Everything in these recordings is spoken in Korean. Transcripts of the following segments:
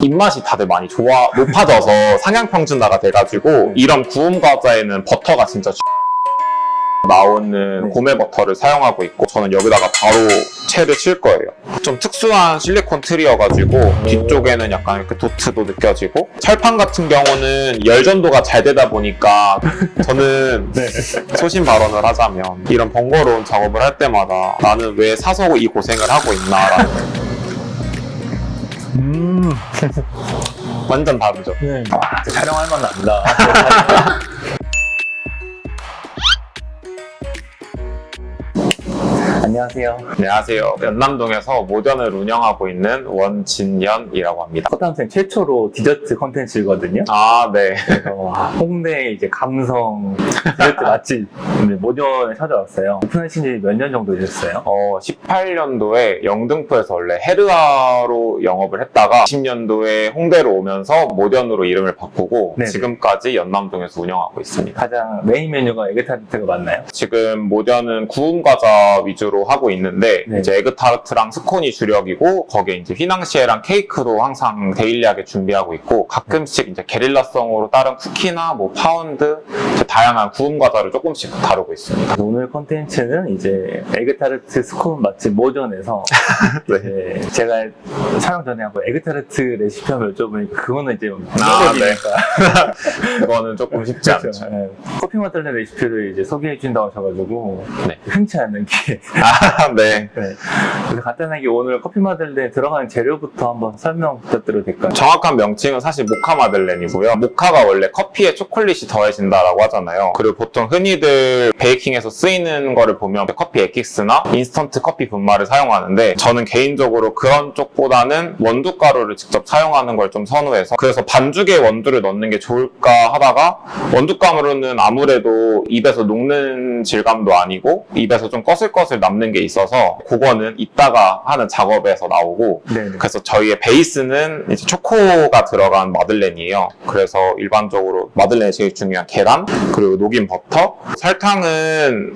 입맛이 다들 많이 높아져서 상향평준화가 돼가지고 이런 구움 과자에는 버터가 진짜 나오는 고메 버터를 사용하고 있고, 저는 여기다가 바로 채를 칠 거예요. 좀 특수한 실리콘 틀이어가지고 뒤쪽에는 약간 이렇게 도트도 느껴지고, 철판 같은 경우는 열전도가 잘 되다 보니까 저는 소신 발언을 하자면 이런 번거로운 작업을 할 때마다 나는 왜 사서 이 고생을 하고 있나라는 완전 다르죠. 촬영할 맛 납니다. 안녕하세요. 안녕하세요. 연남동에서 모던을 운영하고 있는 원진현이라고 합니다. 커탐생 최초로 디저트 컨텐츠거든요. 아, 네. 그래서 홍대 이제 감성 디저트 맛집 모던에 찾아왔어요. 오픈하신 지 몇 년 정도 되셨어요? 18년도에 영등포에서 원래 헤르아로 영업을 했다가 20년도에 홍대로 오면서 모던으로 이름을 바꾸고 네네. 지금까지 연남동에서 운영하고 있습니다. 가장 메인 메뉴가 에그타르트가 맞나요? 지금 모던은 구움 과자 위주로 하고 있는데 네. 이제 에그타르트랑 스콘이 주력이고, 거기에 이제 휘낭시에랑 케이크도 항상 데일리하게 준비하고 있고, 가끔씩 이제 게릴라성으로 다른 쿠키나 뭐 파운드, 이제 다양한 구움 과자를 조금씩 다루고 있습니다. 오늘 컨텐츠는 이제 에그타르트 스콘 맛집 모던에서 네. 이제 제가 촬영 전에 한번 에그타르트 레시피 한번 여쭤보니까 그거는 이제 네. 그거는 조금 쉽지 않죠. 네. 커피 마들렌 레시피를 이제 소개해 준다고 하셔가지고 네. 흔치 않은 게 아, 네. 그래서 간단하게 오늘 커피 마들렌에 들어가는 재료부터 한번 설명 부탁드려도 될까요? 정확한 명칭은 사실 모카 마들렌이고요. 모카가 원래 커피에 초콜릿이 더해진다라고 하잖아요. 그리고 보통 흔히들 베이킹에서 쓰이는 거를 보면 커피 에킥스나 인스턴트 커피 분말을 사용하는데, 저는 개인적으로 그런 쪽보다는 원두 가루를 직접 사용하는 걸 좀 선호해서, 그래서 반죽에 원두를 넣는 게 좋을까 하다가 원두 가루는 아무래도 입에서 녹는 질감도 아니고 입에서 좀 꺼슬꺼슬 남는 게 있어서 그거는 이따가 하는 작업에서 나오고, 네네. 그래서 저희의 베이스는 이제 초코가 들어간 마들렌이에요. 그래서 일반적으로 마들렌에 제일 중요한 계란, 그리고 녹인 버터, 설탕은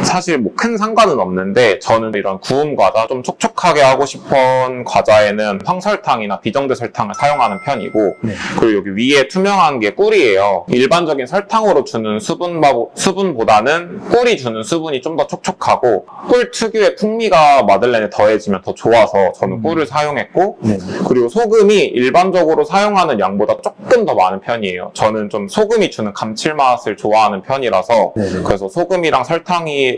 사실 뭐 큰 상관은 없는데, 저는 이런 구움 과자 좀 촉촉하게 하고 싶은 과자에는 황설탕이나 비정제 설탕을 사용하는 편이고, 네. 그리고 여기 위에 투명한 게 꿀이에요. 일반적인 설탕으로 주는 수분보다는 꿀이 주는 수분이 좀 더 촉촉하고, 꿀 특유의 풍미가 마들렌에 더해지면 더 좋아서 저는 꿀을 사용했고, 네. 그리고 소금이 일반적으로 사용하는 양보다 조금 더 많은 편이에요. 저는 좀 소금이 주는 감칠맛을 좋아하는 편이라서, 네네. 그래서 소금이랑 설탕에서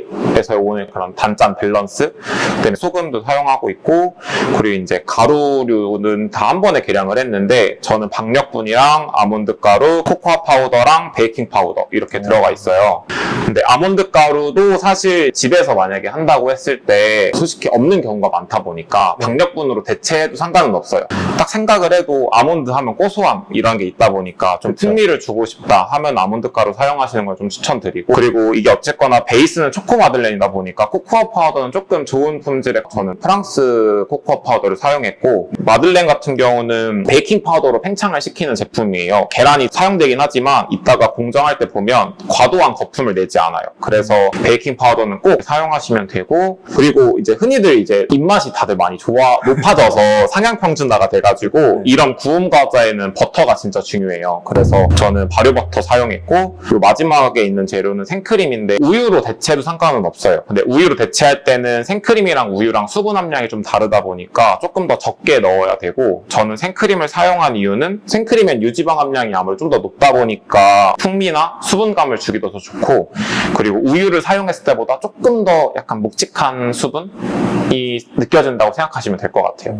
오는 그런 단짠 밸런스 때문에 소금도 사용하고 있고, 그리고 이제 가루류는 다 한 번에 계량을 했는데, 저는 박력분이랑 아몬드 가루, 코코아 파우더랑 베이킹 파우더 이렇게 들어가 있어요. 근데 아몬드 가루도 사실 집에서 만약에 한다고 했을 때 솔직히 없는 경우가 많다 보니까 박력분으로 대체해도 상관은 없어요. 딱 생각을 해도 아몬드 하면 고소함 이런 게 있다 보니까 좀 그쵸. 풍미를 주고 싶다 하면 아몬드 가루 사용하시는 걸 좀 추천드리고, 그리고 이게 어쨌거나 베이스는 초코 마들렌이다 보니까 코코아 파우더는 조금 좋은 품질의, 저는 프랑스 코코아 파우더를 사용했고, 마들렌 같은 경우는 베이킹 파우더로 팽창을 시키는 제품이에요. 계란이 사용되긴 하지만 이따가 공정할 때 보면 과도한 거품을 내지 않아요. 그래서 베이킹 파우더는 꼭 사용하시면 되고, 그리고 이제 흔히들 이제 입맛이 다들 많이 높아져서 상향평준화가 돼가지고 이런 구움 과자에는 버터가 진짜 중요해요. 그래서 저는 발효버터 사용했고, 그리고 마지막에 있는 재료는 생크림인데 우유로 대체해도 상관은 없어요. 근데 우유로 대체할 때는 생크림이랑 우유랑 수분 함량이 좀 다르다 보니까 조금 더 적게 넣어야 되고, 저는 생크림을 사용한 이유는 생크림엔 유지방 함량이 아무래도 좀 더 높다 보니까 풍미나 수분감을 주기도 더 좋고, 그리고 우유를 사용했을 때보다 조금 더 약간 묵직한 수분이 느껴진다고 생각하시면 될 것 같아요.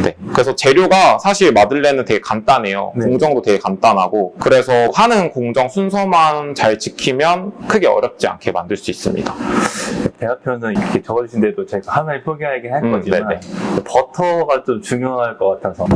네. 그래서 재료가 사실 마들렌은 되게 간단해요. 네. 공정도 되게 간단하고, 그래서 하는 공정 순서만 잘 지키면 크게 어렵지 않게 만들 수 있습니다. 대화표는 이렇게 적어주신데도 제가 하나에 포기하긴 할 거지만 네네. 버터가 좀 중요할 것 같아서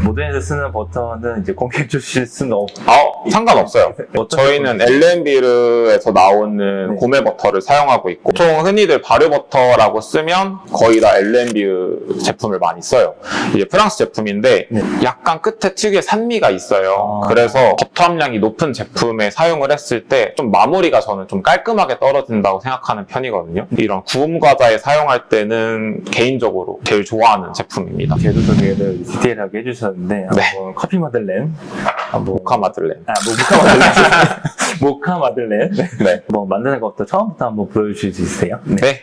모던에서 쓰는 버터는 이제 공개해 주실 수는 없고 상관없어요. 저희는 엘렌비르에서 나오는 네. 고메 버터를 사용하고 있고, 보통 흔히들 발효버터라고 쓰면 거의 다 엘렌비르 제품을 많이 써요. 이게 프랑스 제품인데 네. 약간 끝에 특유의 산미가 있어요. 그래서 버터 함량이 높은 제품에 사용을 했을 때 좀 마무리가 저는 좀 깔끔하게 떨어진다고 생각하는 편이거든요. 있거든요. 이런 구움 과자에 사용할 때는 개인적으로 제일 좋아하는 제품입니다. 제도 소개를 디테일하게 해주셨는데 네. 한번 커피 마들렌, 한번 모카 마들렌. 모카 마들렌, 모카 마들렌. 네. 뭐 만드는 것부터 처음부터 한번 보여주실 수 있으세요? 네.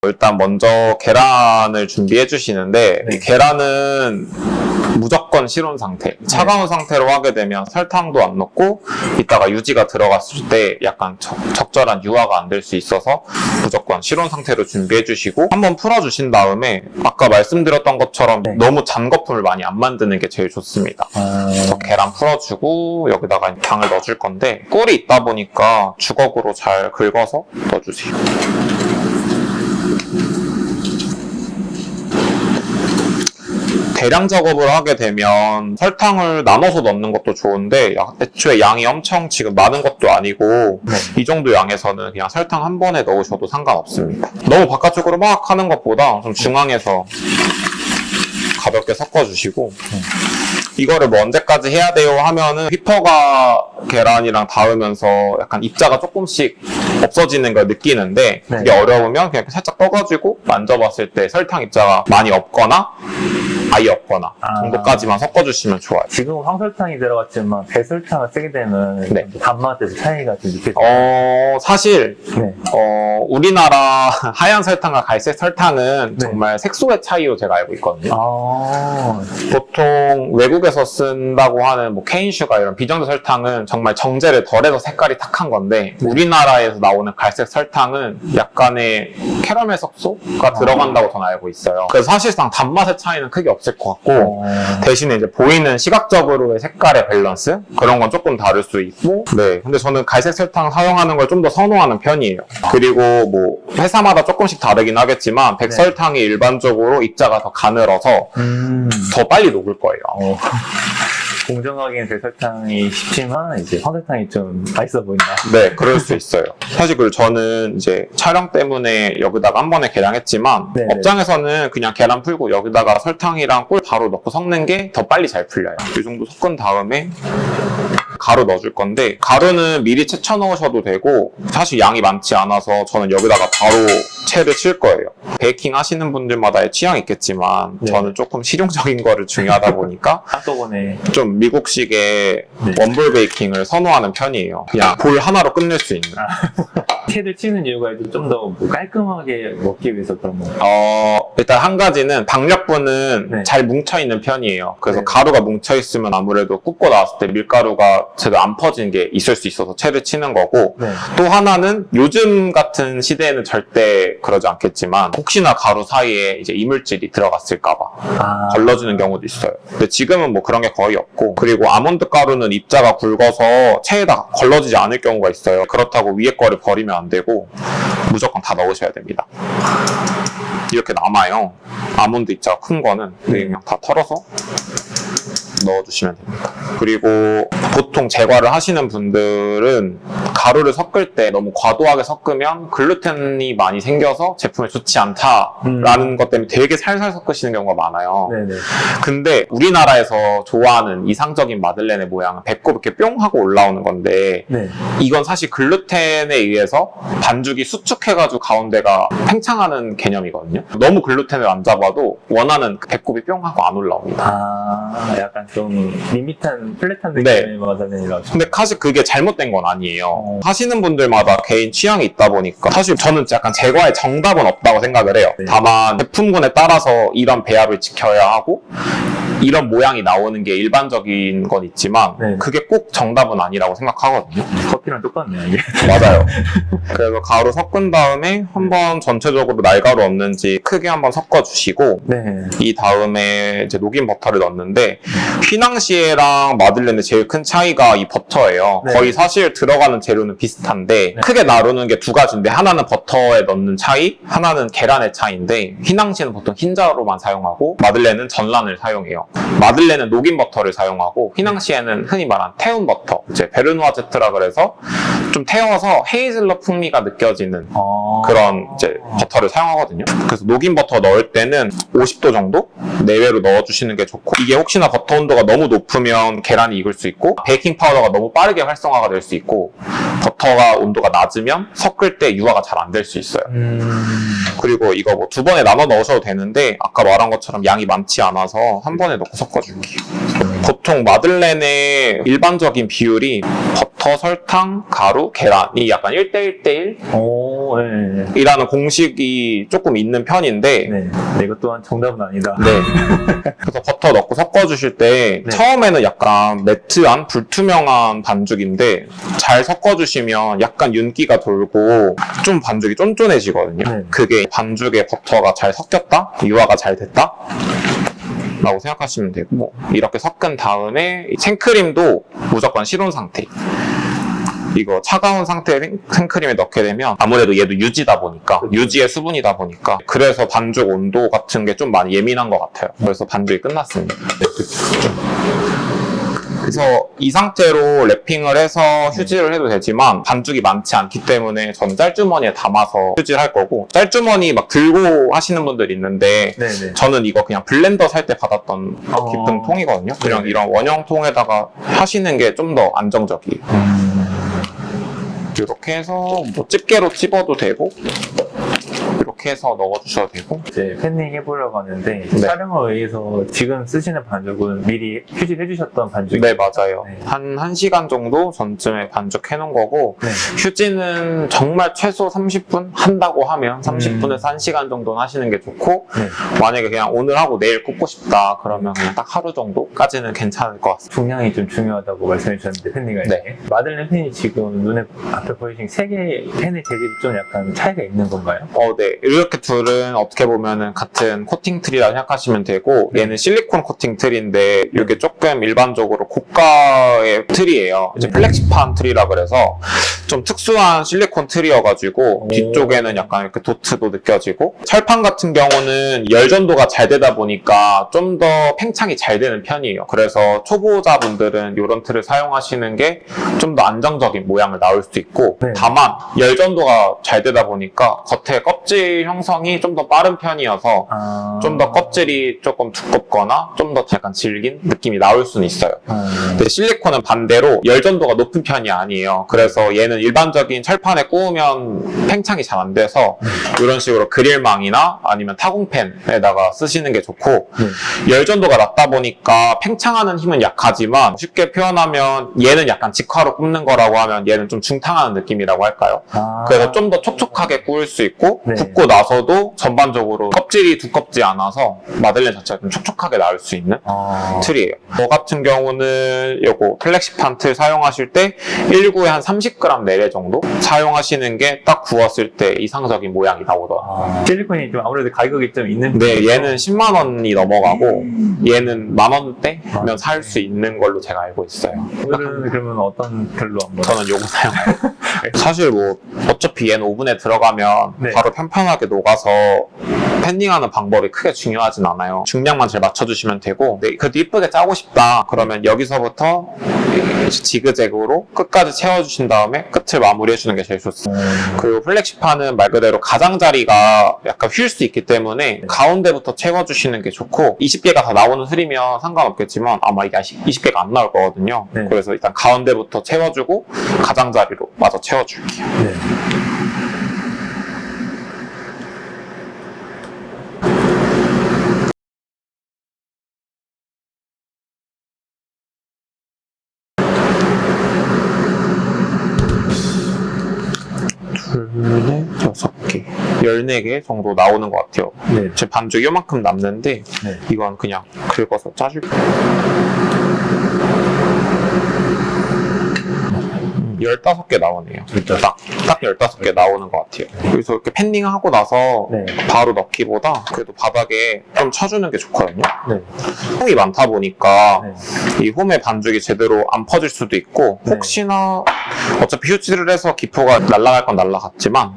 일단 먼저 계란을 준비해 주시는데 네. 이 계란은 무조건 실온 상태, 차가운 상태로 하게 되면 설탕도 안 넣고 이따가 유지가 들어갔을 때 약간 적절한 유화가 안 될 수 있어서 무조건 실온 상태로 준비해 주시고 한번 풀어 주신 다음에 아까 말씀드렸던 것처럼 네. 너무 잔 거품을 많이 안 만드는 게 제일 좋습니다. 그래서 계란 풀어주고 여기다가 당을 넣어줄 건데 꿀이 있다 보니까 주걱으로 잘 긁어서 넣어주세요. 대량 작업을 하게 되면 설탕을 나눠서 넣는 것도 좋은데 애초에 양이 엄청 지금 많은 것도 아니고 네. 이 정도 양에서는 그냥 설탕 한 번에 넣으셔도 상관없습니다. 너무 바깥쪽으로 막 하는 것보다 좀 중앙에서 가볍게 섞어주시고 이거를 뭐 언제까지 해야 돼요 하면은 휘퍼가 계란이랑 닿으면서 약간 입자가 조금씩 없어지는 걸 느끼는데 그게 어려우면 그냥 살짝 떠가지고 만져봤을 때 설탕 입자가 많이 없거나 아예 없거나 정도까지만 섞어주시면 좋아요. 지금 황설탕이 들어갔지만 배설탕을 쓰게 되면 네. 단맛에서 차이가 좀 느껴져요. 사실 네. 우리나라 하얀 설탕과 갈색 설탕은 네. 정말 색소의 차이로 제가 알고 있거든요. 아, 보통 외국에서 쓴다고 하는 뭐 케인슈가 이런 비정제 설탕은 정말 정제를 덜해서 색깔이 탁한 건데 우리나라에서 나오는 갈색 설탕은 약간의 캐러멜 색소가 들어간다고 저는 알고 있어요. 그래서 사실상 단맛의 차이는 크게 없을 것 같고 대신에 이제 보이는 시각적으로의 색깔의 밸런스 그런 건 조금 다를 수 있고 네 근데 저는 갈색 설탕 사용하는 걸 좀 더 선호하는 편이에요. 그리고 뭐 회사마다 조금씩 다르긴 하겠지만 백설탕이 일반적으로 입자가 더 가늘어서 더 빨리 녹을 거예요. 공정하기엔 배설탕이 쉽지만 이제 황설탕이 좀 맛있어 보인다. 네, 그럴 수 있어요. 사실 그리고 저는 이제 촬영 때문에 여기다가 한 번에 계량했지만 네네. 업장에서는 그냥 계란 풀고 여기다가 설탕이랑 꿀 바로 넣고 섞는 게 더 빨리 잘 풀려요. 이 정도 섞은 다음에 가루 넣어줄 건데 가루는 미리 채쳐 넣으셔도 되고 사실 양이 많지 않아서 저는 여기다가 바로 채를 칠 거예요. 베이킹 하시는 분들마다의 취향이 있겠지만 네. 저는 조금 실용적인 거를 중요하다 보니까 한꺼번에 좀 미국식의 네. 원볼 베이킹을 선호하는 편이에요. 그냥 볼 하나로 끝낼 수 있는. 채를 치는 이유가 좀 더 뭐 깔끔하게 먹기 위해서 그런 거. 일단 한 가지는 박력분은 네. 잘 뭉쳐있는 편이에요. 그래서 네. 가루가 뭉쳐있으면 아무래도 굽고 나왔을 때 밀가루가 제대로 안 퍼진 게 있을 수 있어서 채를 치는 거고 네. 또 하나는 요즘 같은 시대에는 절대 그러지 않겠지만 혹시나 가루 사이에 이제 이물질이 들어갔을까봐 걸러지는 경우도 있어요. 근데 지금은 뭐 그런 게 거의 없고 그리고 아몬드 가루는 입자가 굵어서 체에다 걸러지지 않을 경우가 있어요. 그렇다고 위에 거를 버리면 안 되고 무조건 다 넣으셔야 됩니다. 이렇게 남아요. 아몬드 입자가 큰 거는 그냥 다 털어서 넣어주시면 됩니다. 그리고 보통 제과를 하시는 분들은 가루를 섞을 때 너무 과도하게 섞으면 글루텐이 많이 생겨서 제품에 좋지 않다라는 것 때문에 되게 살살 섞으시는 경우가 많아요. 네네. 근데 우리나라에서 좋아하는 이상적인 마들렌의 모양은 배꼽 이렇게 뿅 하고 올라오는 건데 네. 이건 사실 글루텐에 의해서 반죽이 수축해가지고 가운데가 팽창하는 개념이거든요. 너무 글루텐을 안 잡아도 원하는 그 배꼽이 뿅 하고 안 올라옵니다. 약간 좀 밋밋한 플랫한 네. 느낌의 마들렌이라서. 근데 사실 그게 잘못된 건 아니에요. 하시는 분들마다 개인 취향이 있다 보니까 사실 저는 약간 제과에 정답은 없다고 생각을 해요. 네. 다만 제품군에 따라서 이런 배합을 지켜야 하고 이런 모양이 나오는 게 일반적인 건 있지만 네. 그게 꼭 정답은 아니라고 생각하거든요. 커피랑 똑같네요, 이게. 맞아요. 그래서 가루 섞은 다음에 한번 전체적으로 날가루 없는지 크게 한번 섞어주시고 네. 이 다음에 이제 녹인 버터를 넣는데 휘낭시에랑 마들렌의 제일 큰 차이가 이 버터예요. 네. 거의 사실 들어가는 재료는 비슷한데 네. 크게 나누는 게 두 가지인데 하나는 버터에 넣는 차이, 하나는 계란의 차이인데 휘낭시에는 보통 흰자로만 사용하고 마들렌은 전란을 사용해요. 마들렌은 녹인 버터를 사용하고 휘낭시에는 흔히 말하는 태운 버터, 이제 베르누아제트라 그래서 좀 태워서 헤이즐넛 풍미가 느껴지는 그런 이제 버터를 사용하거든요. 그래서 녹인 버터 넣을 때는 50도 정도 내외로 넣어주시는 게 좋고, 이게 혹시나 버터 온도가 너무 높으면 계란이 익을 수 있고, 베이킹 파우더가 너무 빠르게 활성화가 될 수 있고, 버터가 온도가 낮으면 섞을 때 유화가 잘 안 될 수 있어요. 그리고 이거 뭐 2번에 나눠 넣으셔도 되는데, 아까 말한 것처럼 양이 많지 않아서 한 번에 넣고 섞어줄게요. 보통 마들렌의 일반적인 비율이 버터, 설탕, 가루, 계란이 약간 1대1대1 오, 네. 이라는 공식이 조금 있는 편인데, 네. 네, 이것 또한 정답은 아니다. 네. 그래서 버터 넣고 섞어주실 때 네. 처음에는 약간 매트한 불투명한 반죽인데 잘 섞어주시면 약간 윤기가 돌고 좀 반죽이 쫀쫀해지거든요. 네. 그게 반죽에 버터가 잘 섞였다? 유화가 잘 됐다? 라고 생각하시면 되고, 이렇게 섞은 다음에 생크림도 무조건 실온 상태. 이거 차가운 상태의 생크림에 넣게 되면 아무래도 얘도 유지다 보니까, 유지의 수분이다 보니까, 그래서 반죽 온도 같은 게 좀 많이 예민한 것 같아요. 그래서 반죽이 끝났습니다. 그래서 이 상태로 랩핑을 해서 휴지를 해도 되지만 반죽이 많지 않기 때문에 저는 짤주머니에 담아서 휴지를 할 거고, 짤주머니 막 들고 하시는 분들이 있는데 네네. 저는 이거 그냥 블렌더 살 때 받았던 깊은 통이거든요. 그냥 이런 원형 통에다가 하시는 게 좀 더 안정적이에요. 이렇게 해서 뭐 집게로 찝어도 되고, 이렇게 해서 넣어주셔도 되고. 이제 팬닝 해보려고 하는데 네. 촬영을 위해서 지금 쓰시는 반죽은 미리 휴지를 해주셨던 반죽이 네, 맞아요. 네. 한 1시간 정도 전쯤에 반죽해 놓은 거고, 네. 휴지는 정말 최소 30분 한다고 하면 30분에서 1시간 정도는 하시는 게 좋고, 네. 만약에 그냥 오늘 하고 내일 굽고 싶다 그러면 그냥 딱 하루 정도까지는 괜찮을 것 같습니다. 중량이 좀 중요하다고 말씀해 주셨는데 팬닝 할 때. 네. 마들렌 팬이 지금 눈에 앞에 보이신 세 개의 팬의 재질이 좀 약간 차이가 있는 건가요? 네. 이렇게 둘은 어떻게 보면은 같은 코팅 틀이라 생각하시면 되고, 얘는 실리콘 코팅 틀인데 이게 조금 일반적으로 고가의 틀이에요. 이제 플렉시판 틀이라 그래서 좀 특수한 실리콘 틀이어가지고 뒤쪽에는 약간 이렇게 도트도 느껴지고, 철판 같은 경우는 열전도가 잘 되다 보니까 좀 더 팽창이 잘 되는 편이에요. 그래서 초보자분들은 이런 틀을 사용하시는 게 좀 더 안정적인 모양을 나올 수 있고, 네. 다만 열전도가 잘 되다 보니까 겉에 껍질 형성이 좀 더 빠른 편이어서 좀 더 껍질이 조금 두껍거나 좀 더 약간 질긴 느낌이 나올 수는 있어요. 근데 실리콘은 반대로 열전도가 높은 편이 아니에요. 그래서 얘는 일반적인 철판에 구우면 팽창이 잘 안 돼서 이런 식으로 그릴망이나 아니면 타공팬에다가 쓰시는 게 좋고, 열전도가 낮다 보니까 팽창하는 힘은 약하지만, 쉽게 표현하면 얘는 약간 직화로 굽는 거라고 하면 얘는 좀 중탕하는 느낌이라고 할까요? 그래서 좀 더 촉촉하게 구울 수 있고, 네. 굽고 나서도 전반적으로 껍질이 두껍지 않아서 마들렌 자체가 좀 촉촉하게 나올 수 있는 틀이에요. 저 같은 경우는 요거 플렉시판 틀 사용하실 때 1구에 한 30g 내외 정도 사용하시는 게 딱 구웠을 때 이상적인 모양이 나오더라고요. 실리콘이 좀 아무래도 가격이 좀 있는 네, 편이죠? 얘는 10만 원이 넘어가고 얘는 만 원대면 살 수 있는 걸로 제가 알고 있어요. 오늘은 그러면 어떤 틀로 한번? 저는 요거 사용해요. 사실 뭐 어차피 얘는 오븐에 들어가면 네. 바로 편편하게 녹아서 팬닝하는 방법이 크게 중요하진 않아요. 중량만 잘 맞춰주시면 되고, 그래도 이쁘게 짜고 싶다 그러면 여기서부터 지그재그로 끝까지 채워주신 다음에 끝을 마무리해주는 게 제일 좋습니다. 그리고 플렉시판은 말 그대로 가장자리가 약간 휠 수 있기 때문에 가운데부터 채워주시는 게 좋고, 20개가 다 나오는 틀이면 상관없겠지만 아마 이게 20개가 안 나올 거거든요. 네. 그래서 일단 가운데부터 채워주고 가장자리로 마저 채워줄게요. 네. 둘, 넷, 6개, 14개 정도 나오는 것 같아요. 네. 제 반죽 요만큼 남는데 네. 이건 그냥 긁어서 짜줄게요. 15개 나오네요. 딱 15개 나오는 것 같아요. 그래서 이렇게 팬닝하고 나서 네. 바로 넣기보다 그래도 바닥에 좀 쳐주는 게 좋거든요. 네. 홈이 많다 보니까 네. 이 홈의 반죽이 제대로 안 퍼질 수도 있고, 네. 혹시나 어차피 휴지를 해서 기포가 날아갈 건 날아갔지만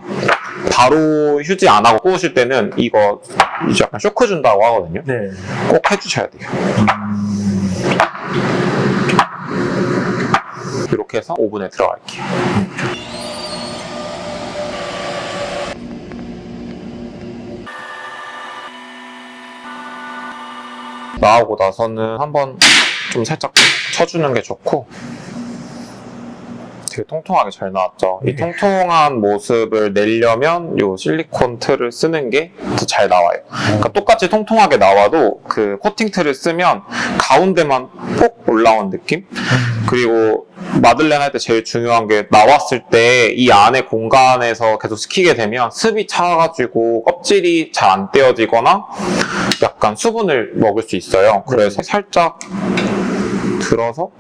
바로 휴지 안 하고 구우실 때는 이거 이제 약간 쇼크 준다고 하거든요. 네. 꼭 해주셔야 돼요. 이렇게 해서 오븐에 들어갈게요. 나오고 나서는 한번 좀 살짝 쳐주는 게 좋고 되게 통통하게 잘 나왔죠. 이 통통한 모습을 내려면 이 실리콘 틀을 쓰는 게 더 잘 나와요. 그러니까 똑같이 통통하게 나와도 그 코팅 틀을 쓰면 가운데만 폭 올라온 느낌? 그리고 마들렌 할 때 제일 중요한 게 나왔을 때 이 안에 공간에서 계속 식히게 되면 습이 차가지고 껍질이 잘 안 떼어지거나 약간 수분을 먹을 수 있어요. 그래서 살짝 들어서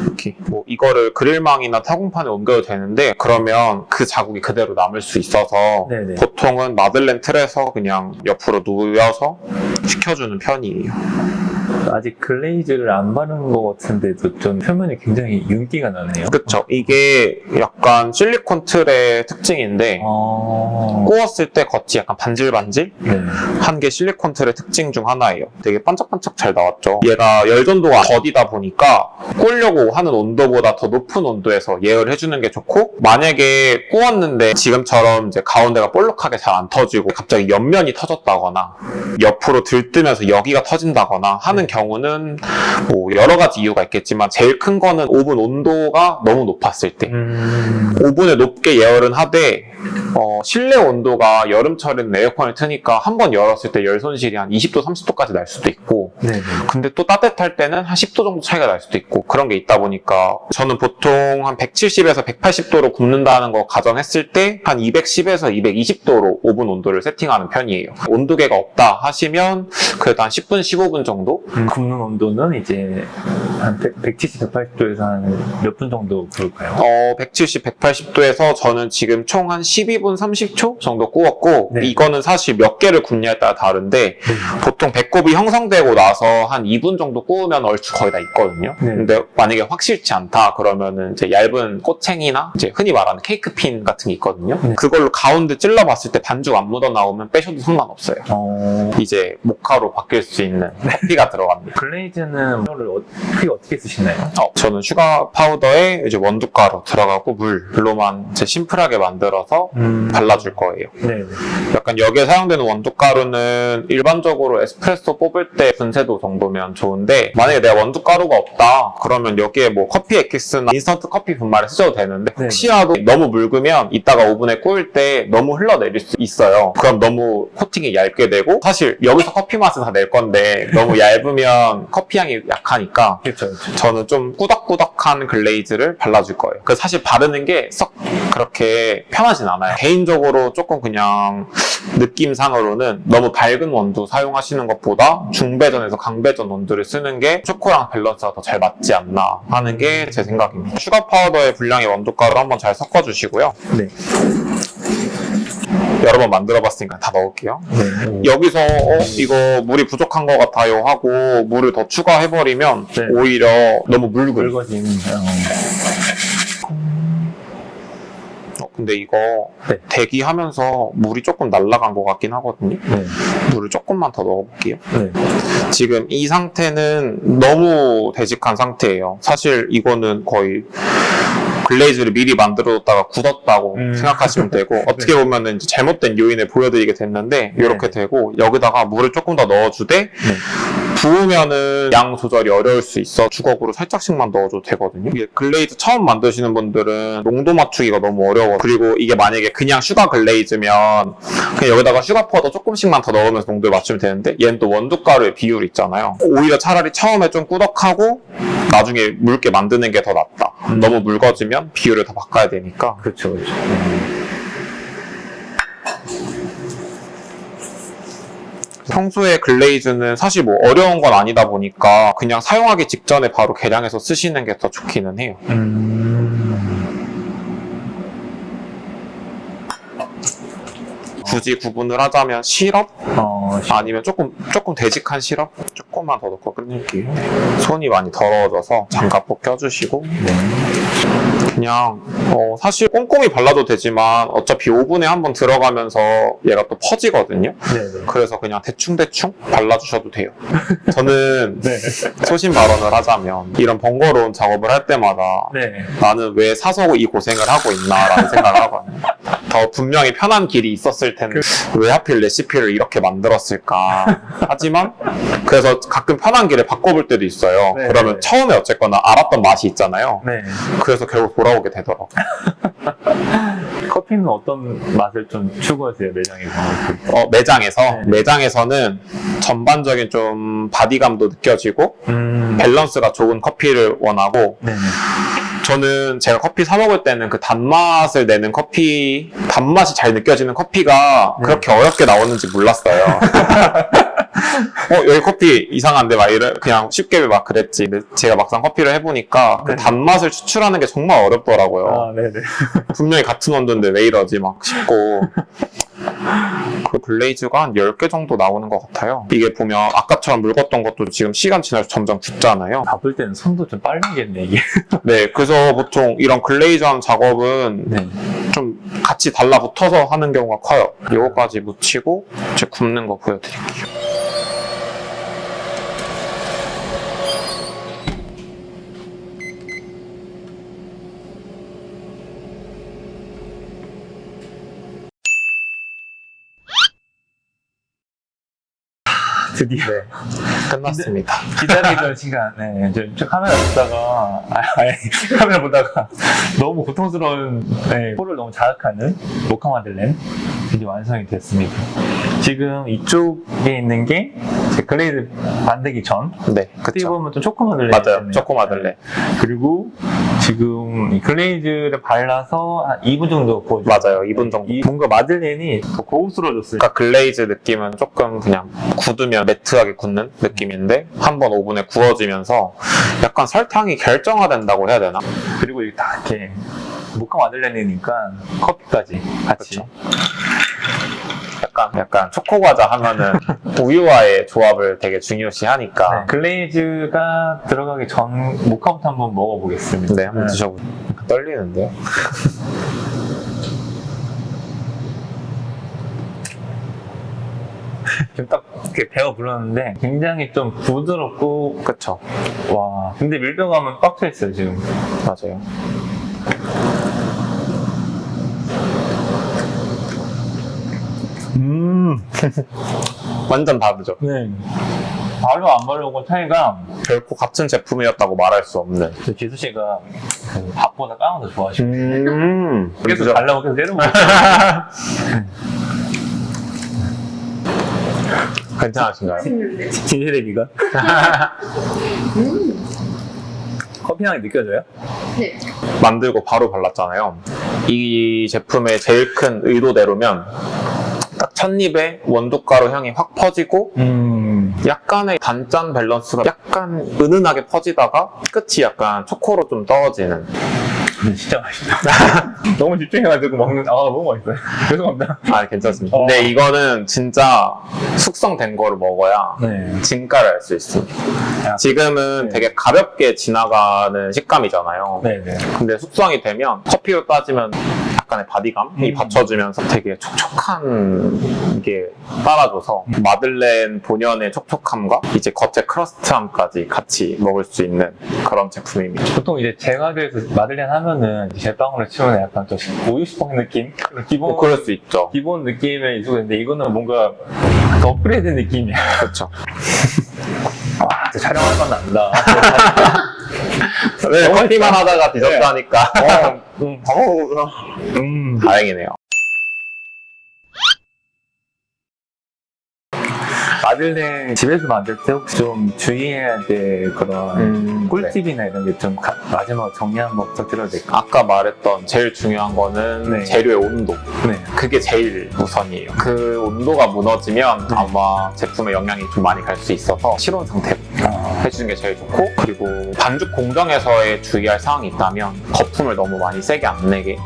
이렇게 뭐 이거를 그릴망이나 타공판에 옮겨도 되는데 그러면 그 자국이 그대로 남을 수 있어서 네네. 보통은 마들렌 틀에서 그냥 옆으로 누워서 식혀주는 편이에요. 아직 글레이즈를 안 바른 것 같은데도 좀 표면이 굉장히 윤기가 나네요. 그쵸. 이게 약간 실리콘 틀의 특징인데 구웠을 때 겉이 약간 반질반질? 네. 한 게 실리콘 틀의 특징 중 하나예요. 되게 반짝반짝 잘 나왔죠. 얘가 열전도가 더디다 보니까 구우려고 하는 온도보다 더 높은 온도에서 예열을 해주는 게 좋고 만약에 구웠는데 지금처럼 이제 가운데가 볼록하게 잘 안 터지고 갑자기 옆면이 터졌다거나 옆으로 들뜨면서 여기가 터진다거나 하는 경우는 뭐 여러 가지 이유가 있겠지만 제일 큰 거는 오븐 온도가 너무 높았을 때 오븐을 높게 예열은 하되 실내 온도가 여름철에는 에어컨을 트니까 한 번 열었을 때 열 손실이 한 20도, 30도까지 날 수도 있고 네네. 근데 또 따뜻할 때는 한 10도 정도 차이가 날 수도 있고 그런 게 있다 보니까 저는 보통 한 170에서 180도로 굽는다는 거 가정했을 때 한 210에서 220도로 오븐 온도를 세팅하는 편이에요. 온도계가 없다 하시면 그래도 한 10분, 15분 정도? 굽는 온도는 이제 한 170, 180도에서 한 몇 분 정도 구울까요? 170, 180도에서 저는 지금 총 한 12분 30초 정도 구웠고 네. 이거는 사실 몇 개를 굽냐에 따라 다른데 보통 배꼽이 형성되고 나서 한 2분 정도 구우면 얼추 거의 다 있거든요. 네. 근데 만약에 확실치 않다 그러면은 이제 얇은 꼬챙이나 이제 흔히 말하는 케이크핀 같은 게 있거든요. 네. 그걸로 가운데 찔러봤을 때 반죽 안 묻어 나오면 빼셔도 상관없어요. 이제 모카로 바뀔 수 있는 커피가 들어갑니다. 글레이즈는 크게 어떻게 쓰시나요? 저는 슈가 파우더에 이제 원두가루 들어가고 물로만 이제 심플하게 만들어서 발라줄 거예요. 네. 약간 여기에 사용되는 원두가루는 일반적으로 에스프레소 뽑을 때 분쇄도 정도면 좋은데 만약에 내가 원두가루가 없다 그러면 여기에 뭐 커피 엑기스나 인스턴트 커피 분말을 쓰셔도 되는데 네. 혹시라도 너무 묽으면 이따가 오븐에 구울 때 너무 흘러내릴 수 있어요. 그럼 너무 코팅이 얇게 되고 사실 여기서 커피 맛은 다 낼 건데 너무 얇으면 커피 향이 약하니까 그렇죠. 저는 좀 꾸덕꾸덕한 글레이즈를 발라줄 거예요. 그래서 사실 바르는 게 썩 그렇게 편하진 않아요. 개인적으로 조금 그냥 느낌상으로는 너무 밝은 원두 사용하시는 것보다 중배전에서 강배전 원두를 쓰는 게 초코랑 밸런스가 더 잘 맞지 않나 하는 게 제 생각입니다. 슈가 파우더의 분량의 원두가루 한번 잘 섞어주시고요. 네. 여러 번 만들어봤으니까 다 넣을게요. 네. 여기서 이거 물이 부족한 것 같아요 하고 물을 더 추가해버리면 네. 오히려 너무 묽은 묽어진. 근데 이거 네. 대기하면서 물이 조금 날아간 것 같긴 하거든요. 네. 물을 조금만 더 넣어볼게요. 네. 지금 이 상태는 너무 되직한 상태예요. 사실 이거는 거의 글레이즈를 미리 만들어뒀다가 굳었다고 생각하시면 되고 어떻게 보면은 이제 잘못된 요인을 보여드리게 됐는데 이렇게 되고 여기다가 물을 조금 더 넣어주되 부으면은 양 조절이 어려울 수 있어 주걱으로 살짝씩만 넣어줘도 되거든요. 이게 글레이즈 처음 만드시는 분들은 농도 맞추기가 너무 어려워. 그리고 이게 만약에 그냥 슈가 글레이즈면 그냥 여기다가 슈가 파우더 조금씩만 더 넣으면서 농도를 맞추면 되는데 얘는 또 원두가루의 비율 있잖아요. 오히려 차라리 처음에 좀 꾸덕하고 나중에 묽게 만드는 게 더 낫다. 너무 묽어지면 비율을 더 바꿔야 되니까. 그렇죠. 그렇죠. 평소에 글레이즈는 사실 뭐 어려운 건 아니다 보니까 그냥 사용하기 직전에 바로 계량해서 쓰시는 게 더 좋기는 해요. 굳이 구분을 하자면 시럽? 아니면 조금 되직한 시럽? 조금만 더 넣고 끝낼게요. 손이 많이 더러워져서 장갑도 껴주시고 그냥 사실 꼼꼼히 발라도 되지만 어차피 오븐에 한번 들어가면서 얘가 또 퍼지거든요. 네. 그래서 그냥 대충대충 발라주셔도 돼요. 저는 네. 소신 발언을 하자면 이런 번거로운 작업을 할 때마다 네. 나는 왜 사서 이 고생을 하고 있나라는 생각을 하거든요. 더 분명히 편한 길이 있었을 텐데 왜 하필 레시피를 이렇게 만들었을까. 하지만 그래서 가끔 편한 길에 바꿔볼 때도 있어요. 네, 그러면 네. 처음에 어쨌거나 알았던 맛이 있잖아요. 네. 그래서 결국 돌아오게 되더라고요. 커피는 어떤 맛을 좀 추구하세요, 매장에서? 매장에서 네. 매장에서는 전반적인 좀 바디감도 느껴지고 밸런스가 좋은 커피를 원하고, 네네. 저는 제가 커피 사 먹을 때는 그 단맛을 내는 커피, 단맛이 잘 느껴지는 커피가 네. 그렇게 어렵게 나오는지 몰랐어요. 여기 커피 이상한데 막 그냥 쉽게 막 그랬지. 근데 제가 막상 커피를 해보니까 그 네. 단맛을 추출하는 게 정말 어렵더라고요. 아, 네네. 분명히 같은 온도인데 왜 이러지 막 싶고. 그 글레이즈가 한 10개 정도 나오는 것 같아요. 이게 보면 아까처럼 묽었던 것도 지금 시간 지나서 점점 굳잖아요. 바쁠 때는 손도 좀 빠르겠네, 이게. 네, 그래서 보통 이런 글레이즈한 작업은 네. 좀 같이 달라붙어서 하는 경우가 커요. 이거까지 묻히고 이제 굽는 거 보여드릴게요. 드디어. 네, 끝났습니다. 기다리던 시간, 네, 저 카메라 보다가, 카메라 보다가 너무 고통스러운, 네, 코를 너무 자극하는 모카 마들렌 이제 완성이 됐습니다. 지금 이쪽에 있는 게 제 글레이드 만들기 전, 네, 어떻게 그쵸. 보면 좀 초코 마들렌. 맞아요. 초코 마들렌. 그리고 지금 이 글레이즈를 발라서 한 2분 정도 구워주고. 맞아요. 2분 정도. 뭔가 마들렌이 더 고급스러워졌어요. 그러니까 글레이즈 느낌은 조금 그냥 굳으면 매트하게 굳는 느낌인데 한번 오븐에 구워지면서 약간 설탕이 결정화된다고 해야 되나? 그리고 이게 다 이렇게 모카 마들렌이니까 커피까지 같이. 그쵸. 약간 초코 과자 하면은 우유와의 조합을 되게 중요시 하니까. 네. 글레이즈가 들어가기 전 모카부터 한번 먹어보겠습니다. 네, 한번 드셔보세요. 떨리는데요? 지금 딱 이렇게 배가 불렀는데 굉장히 좀 부드럽고, 그쵸. 와, 근데 밀도감은 빡쳐있어요 지금. 맞아요. 완전 다르죠. 네. 바로 안 바르고 차이가, 결코 같은 제품이었다고 말할 수 없는. 지수 씨가 그 밥보다 빵을 더 좋아하시고 계속 그죠? 달라고 계속 내려보고 괜찮으신가요? 진실의기가 커피 향이 느껴져요? 네. 만들고 바로 발랐잖아요. 이 제품의 제일 큰 의도대로면 딱 첫입에 원두가루 향이 확 퍼지고 약간의 단짠 밸런스가 약간 은은하게 퍼지다가 끝이 약간 초코로 좀 떨어지는. 근데 진짜 맛있다. 너무 집중해가지고 먹는, 너무 맛있어요. 죄송합니다. 아, 괜찮습니다. 근데 이거는 진짜 숙성된 거를 먹어야 네. 진가를 알 수 있습니다. 지금은 네. 되게 가볍게 지나가는 식감이잖아요. 네네. 근데 숙성이 되면 커피로 따지면 약간의 바디감이 받쳐주면서 되게 촉촉한 게 따라줘서 마들렌 본연의 촉촉함과 이제 겉의 크러스트함까지 같이 먹을 수 있는 그런 제품입니다. 보통 이제 제과류에서 마들렌 하면은 제빵으로 치면 약간 좀 우유 스펀 느낌? 기본, 그럴 수 있죠. 기본 느낌의 있었는데 이거는 뭔가 더 업그레이드 느낌이야. 그렇죠. 와, 진짜 촬영할 건 난다. 네, 커피만 하다가 디저트 하니까 음. 다행이네요. 마들렌 집에서 만들 때 혹시 좀 주의해야 될 그런 꿀팁이나 이런 게 좀 마지막으로 정리 한번 부탁드려도 될까요? 아까 말했던 제일 중요한 거는 네. 재료의 온도. 네. 그게 제일 우선이에요. 그 온도가 무너지면 아마 제품에 영향이 좀 많이 갈 수 있어서 실온 상태로 해주는 게 제일 좋고, 그리고 반죽 공정에서의 주의할 사항이 있다면 거품을 너무 많이 세게 안 내게,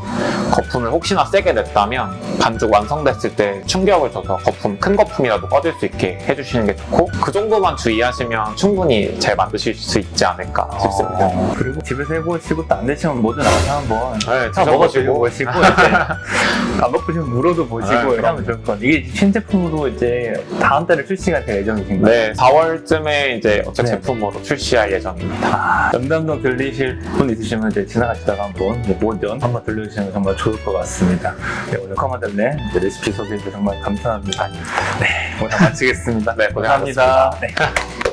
거품을 혹시나 세게 냈다면 반죽 완성됐을 때 충격을 줘서 큰 거품이라도 꺼질 수 있게 해주시는 게 좋고, 그 정도만 주의하시면 충분히 잘 만드실 수 있지 않을까 싶습니다. 그리고 집에서 해보시고 또 안 되시면 모두 나와서 한번 네, 다 먹어보시고 드셔보시고. 이제 안 먹으시면 물어도 보시고 네, 이렇게 하면 좋을 것 같아요. 이게 신제품으로 이제 다음 달에 출시가 될 예정이신가요? 네, 4월쯤에 이제 어째 네. 제품으로 출시할 예정입니다. 연담동 들리실 분 있으시면 이제 지나가시다가 한번 모전 한번 들려주시면 정말 좋을 좋을 것 같습니다. 네, 오늘 모카 마들렌 레시피 소개해주셔서 정말 감사합니다. 네, 오늘 마치겠습니다. 네, 고생하셨습니다. 감사합니다. 네.